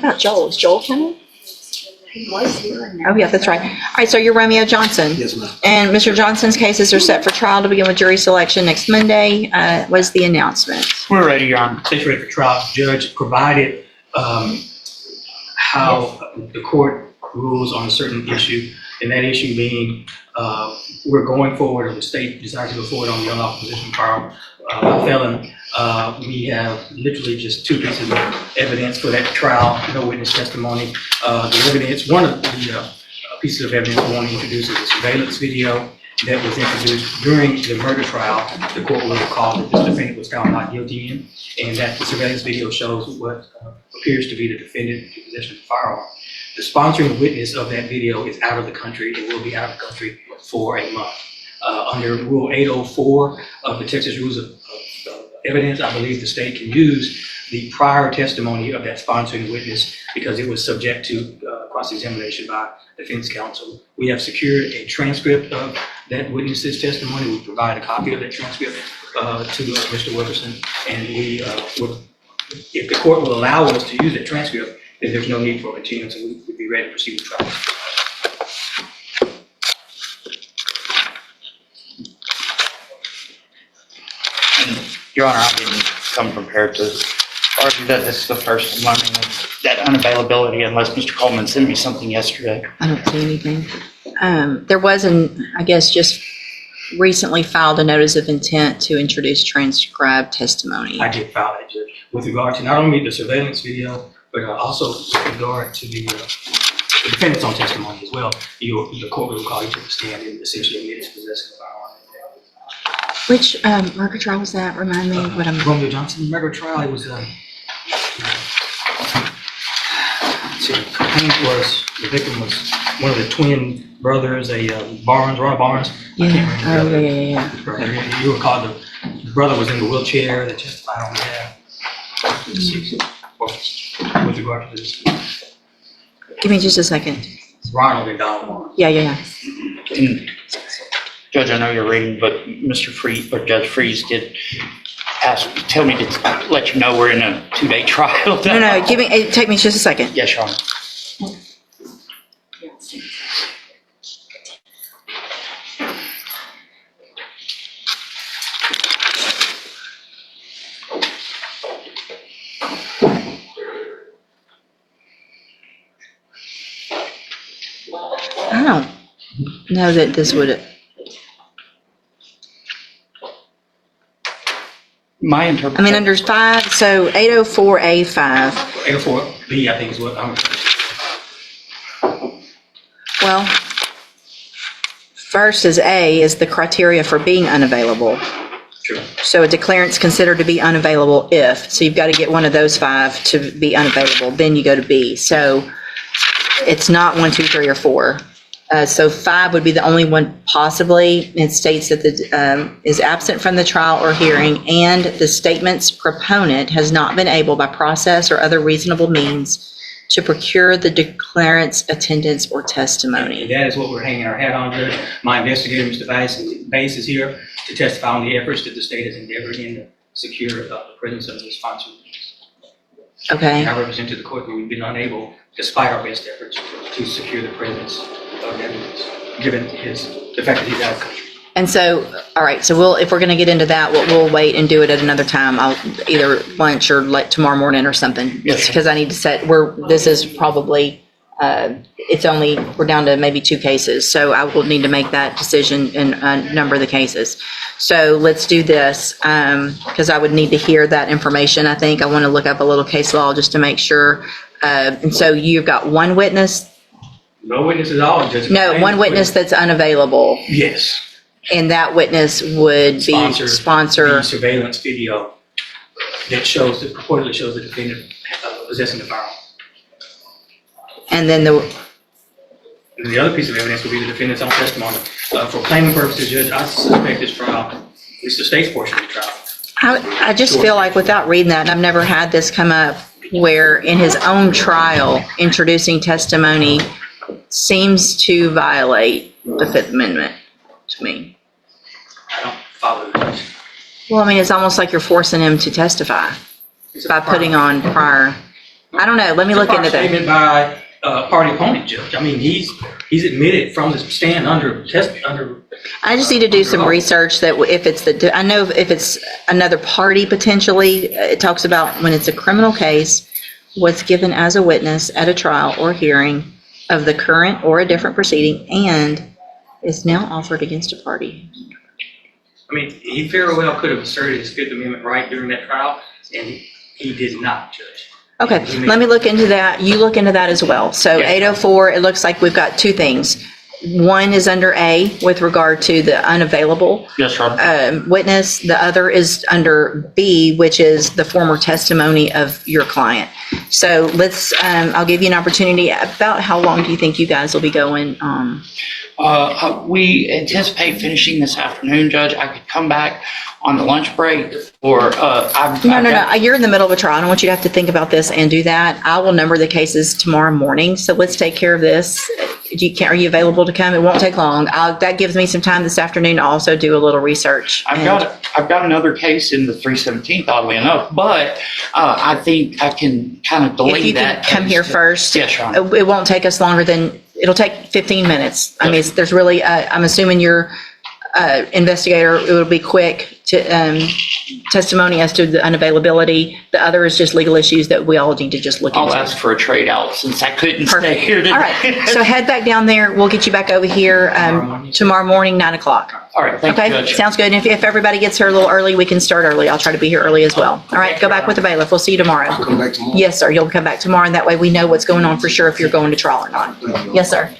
about Joel? Is Joel coming? He was here. Oh, yeah, that's right. All right, so you're Romeo Johnson. Yes, ma'am. And Mr. Johnson's cases are set for trial to begin with jury selection next Monday. What is the announcement? We're ready, Your Honor. State's ready for trial. Judge provided how the court rules on a certain issue, and that issue being we're going forward, or the state decides to go forward on the unlawful possession of firearm by felon. We have literally just two pieces of evidence for that trial, no witness testimony. The evidence, one of the pieces of evidence we want to introduce is a surveillance video that was introduced during the murder trial. The court will recall that this defendant was found not guilty in, and that the surveillance video shows what appears to be the defendant in possession of the firearm. The sponsoring witness of that video is out of the country and will be out of the country for a month. Under Rule 804 of the Texas Rules of Evidence, I believe the state can use the prior testimony of that sponsoring witness because it was subject to cross-examination by defense counsel. We have secured a transcript of that witness's testimony. We provide a copy of that transcript to Mr. Wilkerson, and we will, if the court will allow us to use that transcript, then there's no need for a continuance, and we'd be ready to proceed with trial. Your Honor, I didn't come prepared to argue that this is the first I'm learning of that unavailability unless Mr. Coleman sent me something yesterday. I don't see anything. There was I guess, just recently filed a notice of intent to introduce transcribed testimony. I did file that, Judge, with regard to not only the surveillance video, but also with regard to the defendant's own testimony as well. The court will call you to the stand and essentially admit his possession of a firearm. Which murder trial was that? Remind me what I'm... Romeo Johnson murder trial. It was, the victim was one of the twin brothers, Ronald Barnes. Yeah. Oh, yeah. You recall the brother was in the wheelchair that testified on behalf. With regard to this. Give me just a second. Ronald and Donald Barnes. Yeah. And Judge, I know you're reading, but Mr. Freeze, or Judge Freeze did tell me to let you know we're in a 2-day trial. No, take me just a second. Yes, Your Honor. I don't know that this would... My interpretation. I mean, under 5, so 804A5. 804B, I think is what I'm... Well, first is A is the criteria for being unavailable. Sure. So a declarant's considered to be unavailable if. So you've got to get one of those 5 to be unavailable. Then you go to B. So it's not 1, 2, 3, or 4. So 5 would be the only one possibly. It states that is absent from the trial or hearing, and the statement's proponent has not been able by process or other reasonable means to procure the declarant's attendance or testimony. And that is what we're hanging our hat on, Judge. My investigator, Mr. Bass, is here to testify on the efforts that the state has endeavored in to secure the presence of the sponsor. Okay. And I represent to the court that we've been unable, despite our best efforts, to secure the presence of evidence, given the fact that he's out of the country. And so, all right, so if we're going to get into that, we'll wait and do it at another time. I'll either lunch or like tomorrow morning or something. Yes. Because I need to this is probably, we're down to maybe 2 cases. So I will need to make that decision and number the cases. So let's do this, because I would need to hear that information. I think I want to look up a little case law just to make sure. And so you've got one witness? No witness at all, Judge. No, one witness that's unavailable. Yes. And that witness would sponsor the surveillance video that purportedly shows the defendant possessing the firearm. And then the other piece of evidence would be the defendant's own testimony. For claiming purposes, Judge, I suspect this trial, at least the state's portion of the trial. I just feel like without reading that, and I've never had this come up, where in his own trial, introducing testimony seems to violate the Fifth Amendment to me. I don't follow that. Well, I mean, it's almost like you're forcing him to testify by putting on prior. I don't know. Let me look into that. Statement by party opponent, Judge. I mean, he's admitted from the stand under. I just need to do some research that if it's I know if it's another party potentially, it talks about when it's a criminal case, what's given as a witness at a trial or hearing of the current or a different proceeding and is now offered against a party. I mean, he very well could have asserted his Fifth Amendment right during that trial, and he did not, Judge. Okay, let me look into that. You look into that as well. So Yeah. 804, it looks like we've got two things. One is under A with regard to the unavailable Yes, Your Honor. witness. The other is under B, which is the former testimony of your client. So let's, I'll give you an opportunity. About how long do you think you guys will be going? We anticipate finishing this afternoon, Judge. I could come back on the lunch break, or No. You're in the middle of a trial. I don't want you to have to think about this and do that. I will number the cases tomorrow morning. So let's take care of this. Are you available to come? It won't take long. That gives me some time this afternoon to also do a little research. I've got another case in the 317th, oddly enough, but I think I can kind of delay If you that. can come here first. Yes, Your Honor. It won't take us longer than, it'll take 15 minutes. I mean, there's really, I'm assuming you're investigator, it will be quick to testimony as to the unavailability. The other is just legal issues that we all need to just look into. I'll ask for a trade out since I couldn't stay here today. All right, so head back down there. We'll get you back over here tomorrow morning, 9 o'clock. All right, thank you, Okay, Judge. sounds good. And if everybody gets here a little early, we can start early. I'll try to be here early as well. All right, go back with the bailiff. We'll see you tomorrow. Come back tomorrow. Yes, sir. You'll come back tomorrow, and that way we know what's going on for sure if you're going to trial or not. Yes, sir.